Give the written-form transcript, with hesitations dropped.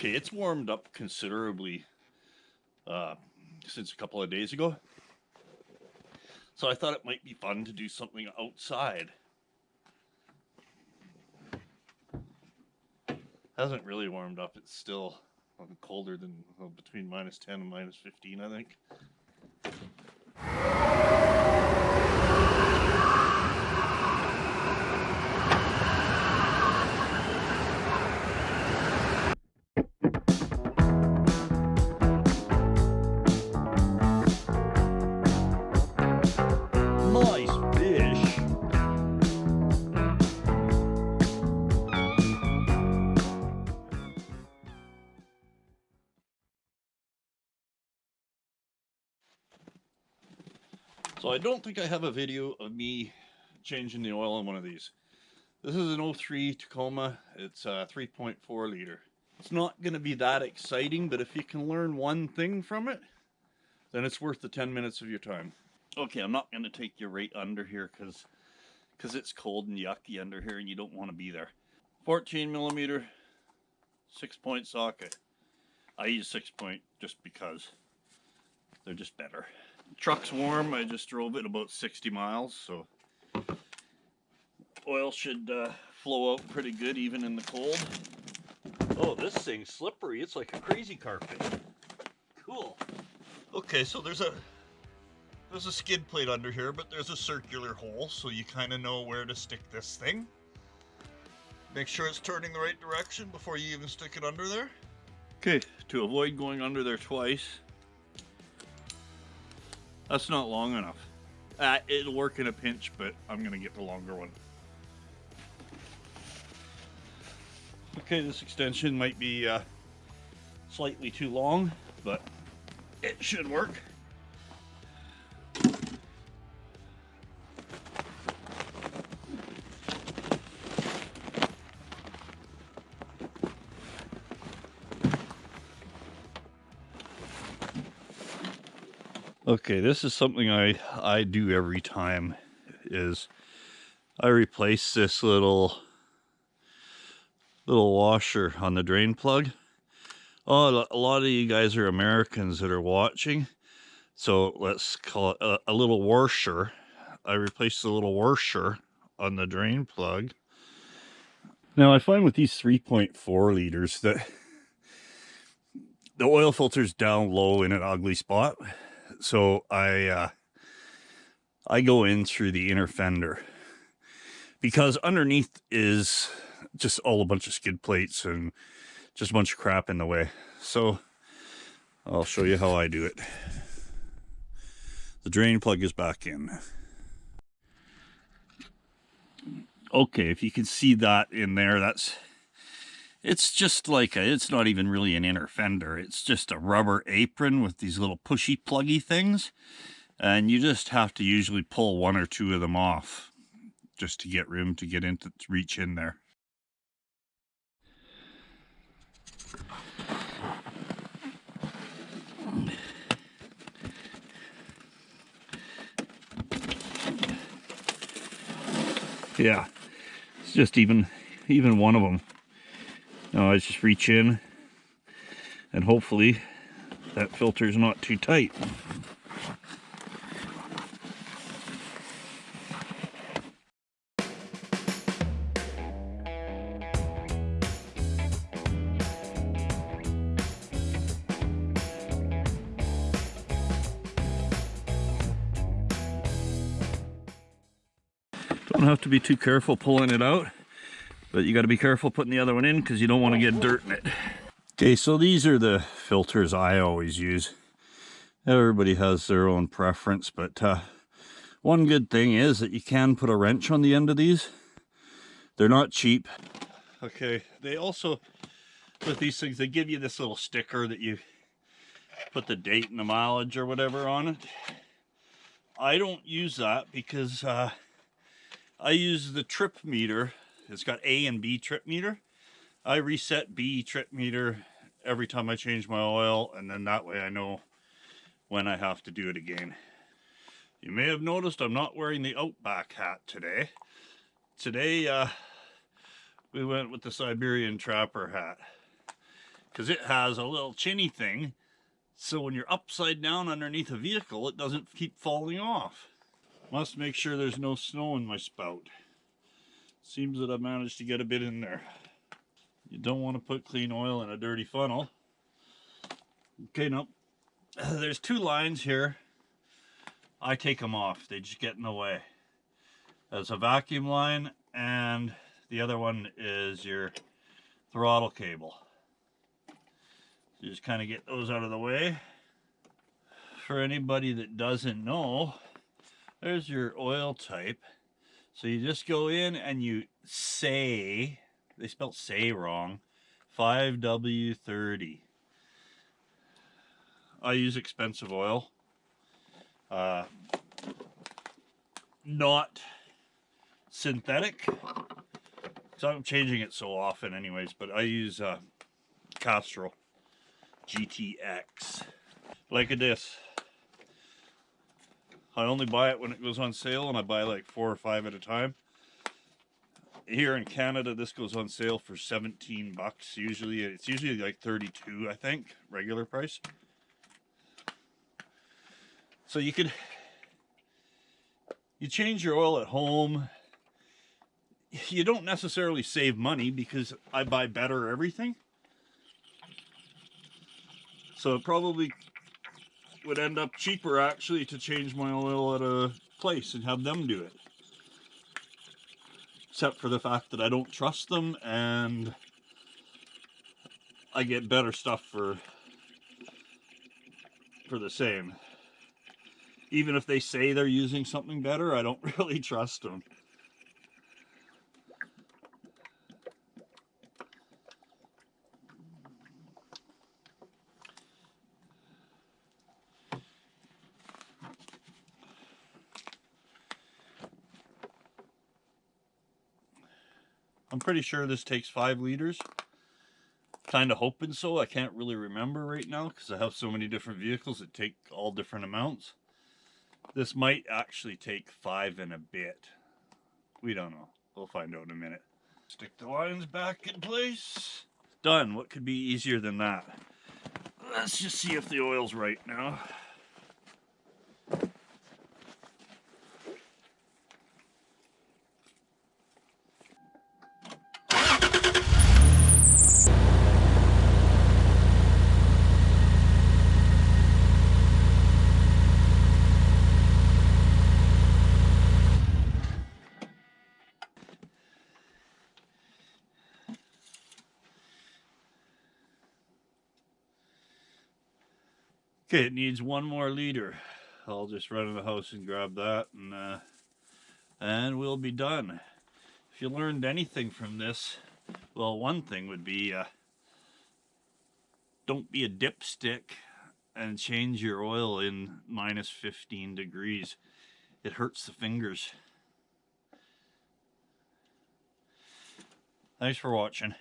Okay, it's warmed up considerably since a couple of days ago. So I thought it might be fun to do something outside. Hasn't really warmed up. It's still colder than between -10 and -15, I think. Nice fish. So I don't think I have a video of me changing the oil on one of these. This is an 03 Tacoma. It's a 3.4 liter. It's not going to be that exciting, but if you can learn one thing from it, then it's worth the 10 minutes of your time. Okay, I'm not going to take you right under here because it's cold and yucky under here and you don't want to be there. 14 millimeter 6-point socket. I use 6-point just because they're just better. Truck's warm. I just drove it about 60 miles, so oil should flow out pretty good even in the cold. Oh, this thing's slippery. It's like a crazy carpet. Cool. Okay, so there's a skid plate under here, but there's a circular hole, so you kind of know where to stick this thing. Make sure it's turning the right direction before you even stick it under there. Okay, to avoid going under there twice. That's not long enough. It'll work in a pinch, but I'm gonna get the longer one. Okay, this extension might be slightly too long, but it should work. Okay, this is something I do every time, is I replace this little washer on the drain plug. Oh, a lot of you guys are Americans that are watching, so let's call it a little washer. I replace the little washer on the drain plug. Now I find with these 3.4 liters that the oil filter's down low in an ugly spot. So I go in through the inner fender, because underneath is just all a bunch of skid plates and just a bunch of crap in the way. So I'll show you how I do it. The drain plug is back in. Okay, if you can see that in there, it's just like it's not even really an inner fender. It's just a rubber apron with these little pushy pluggy things. And you just have to usually pull one or two of them off just to get room to get into, to reach in there. Yeah, it's just even one of them. Now I just reach in and hopefully that filter is not too tight. Don't have to be too careful pulling it out, but you got to be careful putting the other one in because you don't want to get dirt in it. Okay, so these are the filters I always use. Everybody has their own preference, but one good thing is that you can put a wrench on the end of these. They're not cheap. Okay, they also, with these things, they give you this little sticker that you put the date and the mileage or whatever on it. I don't use that because I use the trip meter. It's got A and B trip meter. I reset B trip meter every time I change my oil, and then that way I know when I have to do it again. You may have noticed I'm not wearing the Outback hat today. Today we went with the Siberian Trapper hat. because it has a little chinny thing, so when you're upside down underneath a vehicle, it doesn't keep falling off. Must make sure there's no snow in my spout. Seems that I've managed to get a bit in there. You don't want to put clean oil in a dirty funnel. Okay, no. There's two lines here. I take them off. They just get in the way. There's a vacuum line, and the other one is your throttle cable. So you just kind of get those out of the way. For anybody that doesn't know, there's your oil type. So you just go in and you say, they spelled say wrong, 5W30. I use expensive oil. Not synthetic. So I'm changing it so often anyways, but I use Castrol GTX. Like this. I only buy it when it goes on sale, and I buy like 4 or 5 at a time. Here in Canada, this goes on sale for 17 bucks. Usually, it's usually like 32, I think, regular price. So you change your oil at home. You don't necessarily save money because I buy better everything. So it probably would end up cheaper actually to change my oil at a place and have them do it. Except for the fact that I don't trust them, and I get better stuff for the same. Even if they say they're using something better, I don't really trust them. I'm pretty sure this takes 5 liters. Kind of hoping so. I can't really remember right now because I have so many different vehicles that take all different amounts. This might actually take 5 and a bit. We don't know. We'll find out in a minute. Stick the lines back in place. Done. What could be easier than that? Let's just see if the oil's right now. Okay, it needs 1 more liter. I'll just run to the house and grab that, and we'll be done. If you learned anything from this, well, one thing would be don't be a dipstick and change your oil in minus 15 degrees. It hurts the fingers. Thanks for watching.